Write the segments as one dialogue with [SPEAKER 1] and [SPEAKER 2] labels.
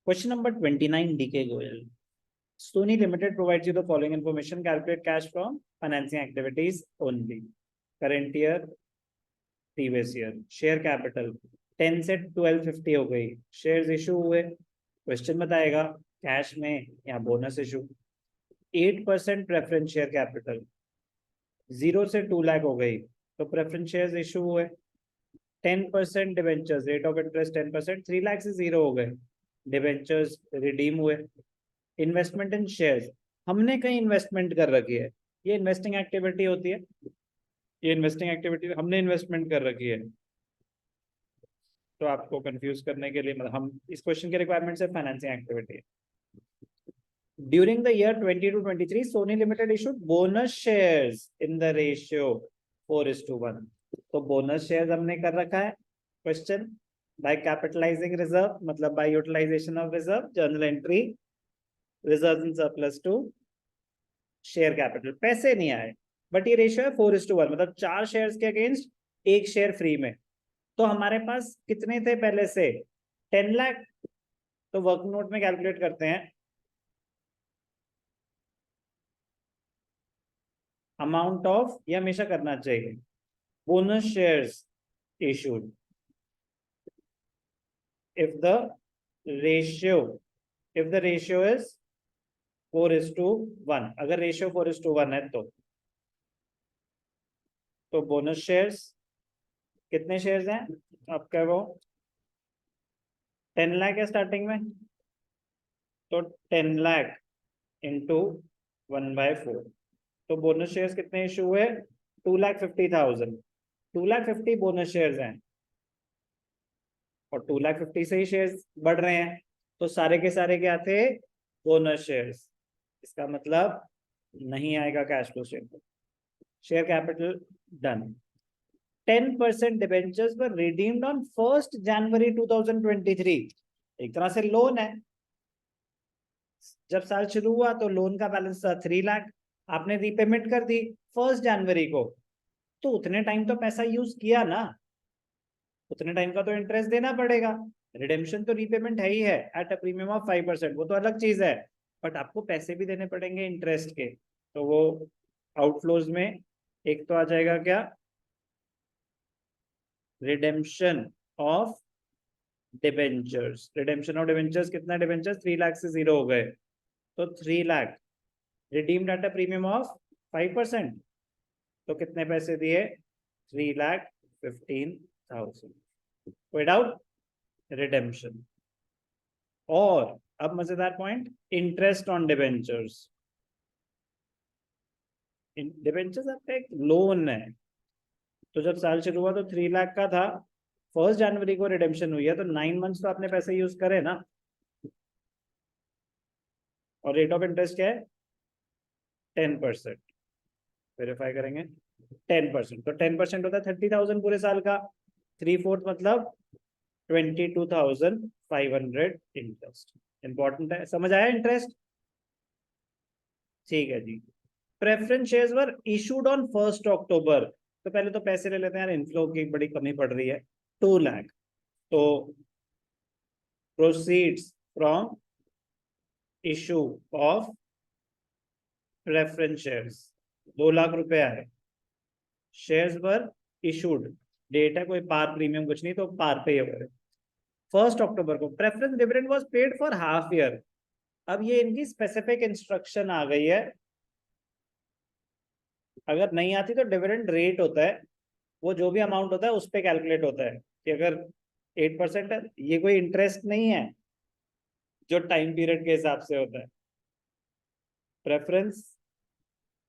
[SPEAKER 1] Question number 29, DK Goyal. Sony Limited provides you the following information. Calculate cash from financing activities only. Current year, previous year. Share capital 10 से 1250 हो गई. Shares issue हुए. Question बताएगा cash में या bonus issue. 8% preference share capital 0 से 2 लाख हो गई तो प्रेफरेंस शेयर्स इशू हुए. 10% debentures rate of interest 10%, 3 lakh से 0 हो गए. डिवेंचर्स रिडीम हुए. इन्वेस्टमेंट इन शेयर्स, हमने कहीं इन्वेस्टमेंट कर रखी है. ये इन्वेस्टिंग एक्टिविटी होती है. ये इन्वेस्टिंग एक्टिविटी हमने इन्वेस्टमेंट कर रखी है. तो आपको कंफ्यूज करने के लिए मतलब हम इस क्वेश्चन के रिक्वायरमेंट से फाइनेंसिंग एक्टिविटी है. During the year 22-23, Sony Limited issued bonus shares in the ratio 4:1. तो बोनस शेयर्स हमने कर रखा है. क्वेश्चन बाय कैपिटलाइजिंग रिजर्व मतलब by utilisation of reserve, journal entry reserve in surplus to share capital. पैसे नहीं आए बट ये रेशियो है 4:1 मतलब 4 शेयर्स के अगेंस्ट 1 शेयर फ्री में. तो हमारे पास कितने थे पहले से 10 लाख. तो वर्क नोट में कैलकुलेट करते हैं. अमाउंट ऑफ ये हमेशा करना चाहिए. Bonus shares issued if the ratio is 4:1, अगर रेशियो 4:1 है तो बोनस शेयर्स कितने शेयर्स हैं आपका? वो 10 लाख है स्टार्टिंग में तो 10 लाख इंटू 1/4. तो बोनस शेयर्स कितने इशू हुए? 2,50,000. 2,50,000 बोनस शेयर्स हैं और 2,50,000 से ही शेयर्स बढ़ रहे हैं तो सारे के सारे क्या थे? Bonus shares. इसका मतलब नहीं आएगा cash flow statement. Share capital done. 10% debentures were redeemed on 1 जनवरी 2023. एक तरह से लोन है. जब साल शुरू हुआ तो लोन का बैलेंस था 3 लाख. आपने रीपेमेंट कर दी 1 जनवरी को तो उतने टाइम तो पैसा यूज किया ना, उतने टाइम का तो इंटरेस्ट देना पड़ेगा. रिडेम्पशन तो रीपेमेंट है ही है एट अ प्रीमियम ऑफ 5%, वो तो अलग चीज है. बट आपको पैसे भी देने पड़ेंगे इंटरेस्ट के. तो वो आउटफ्लोज में एक तो आ जाएगा क्या? Redemption of debentures. Redemption of debentures कितना? डिबेंचर्स 3 लाख से 0 हो गए तो 3 lakh redeemed at a premium of 5%. तो कितने पैसे दिए? 3,15,000 विदाउट रिडेम्पशन. और अब मजेदार point, interest on debentures. Debentures आपका एक लोन है. तो जब साल शुरू हुआ तो 3 लाख का था. 1 जनवरी को रिडेम्पशन हुई है तो 9 मंथ्स तो आपने पैसे यूज करे ना. और रेट ऑफ इंटरेस्ट क्या है? 10%. वेरीफाई करेंगे 10%. तो 10% होता है 30,000 पूरे साल का. 3/4 मतलब 22,500 इंटरेस्ट. इंपॉर्टेंट है. समझ आया इंटरेस्ट? ठीक है जी. Preference shares were issued on 1 October. तो पहले तो पैसे ले लेते हैं यार, इनफ्लो की बड़ी कमी पड़ रही है. 2 लाख. तो proceeds from issue of preference shares 2 lakh रुपए आए. शेयर्स वर इशूड, डेट है कोई पार प्रीमियम कुछ नहीं तो पार पे ही हो गए. 1 अक्टूबर को preference dividend was paid for half year. अब ये इनकी स्पेसिफिक इंस्ट्रक्शन आ गई है. अगर नहीं आती तो डिविडेंड रेट होता है, वो जो भी अमाउंट होता है उस पे कैलकुलेट होता है कि अगर 8% है. ये कोई इंटरेस्ट नहीं है जो टाइम पीरियड के हिसाब से होता है. प्रेफरेंस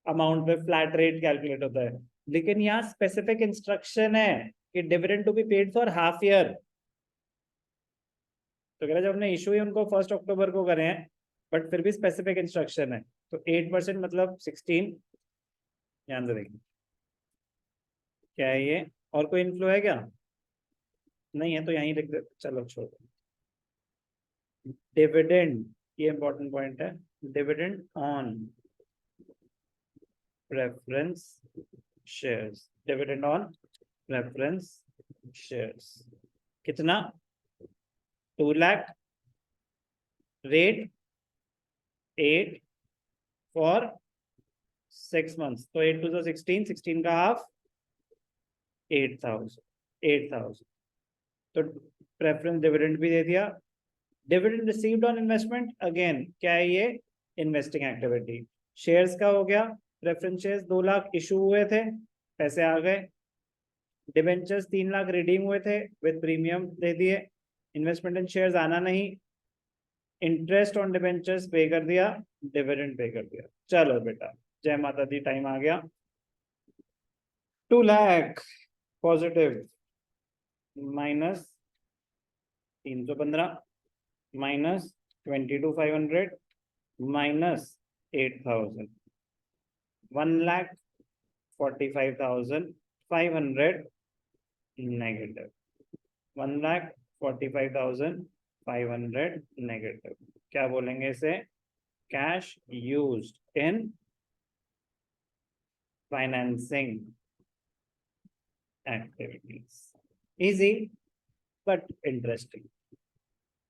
[SPEAKER 1] अमाउंट पे फ्लैट रेट कैलकुलेट होता है. लेकिन यहाँ स्पेसिफिक इंस्ट्रक्शन है कि dividend to be paid for half year. तो कह रहा जब हमने इशू ही उनको 1 अक्टूबर को करे हैं बट फिर भी स्पेसिफिक इंस्ट्रक्शन है तो 8% मतलब 16. ध्यान से देखिए क्या है ये. और कोई इनफ्लो है क्या? नहीं है तो यहीं लिख दे. चलो छोड़ो. डिविडेंड, ये इंपॉर्टेंट पॉइंट है. Dividend on preference shares. Dividend on preference shares कितना? 2 लाख rate 8 for 6 months. तो 8 to the 16, 16 का half 8,000. तो प्रेफरेंस डिविडेंड भी दे दिया. Dividend received on investment, again क्या है ये, इन्वेस्टिंग एक्टिविटी. शेयर्स का हो गया, प्रेफरेंस शेयर्स 2 लाख इशू हुए थे, पैसे आ गए. डिबेंचर्स 3 लाख रिडीम हुए थे विद प्रीमियम दे दिए. इन्वेस्टमेंट इन शेयर्स आना नहीं, इंटरेस्ट ऑन डिबेंचर्स पे कर दिया, डिविडेंड पे कर दिया. चलो बेटा, जय माता दी, टाइम आ गया. 2 lakh positive minus 315 minus 22,500 minus 8,000, 1,45,500 negative, 1,45,500 negative. क्या बोलेंगे इसे, cash used in financing activities. Easy but interesting.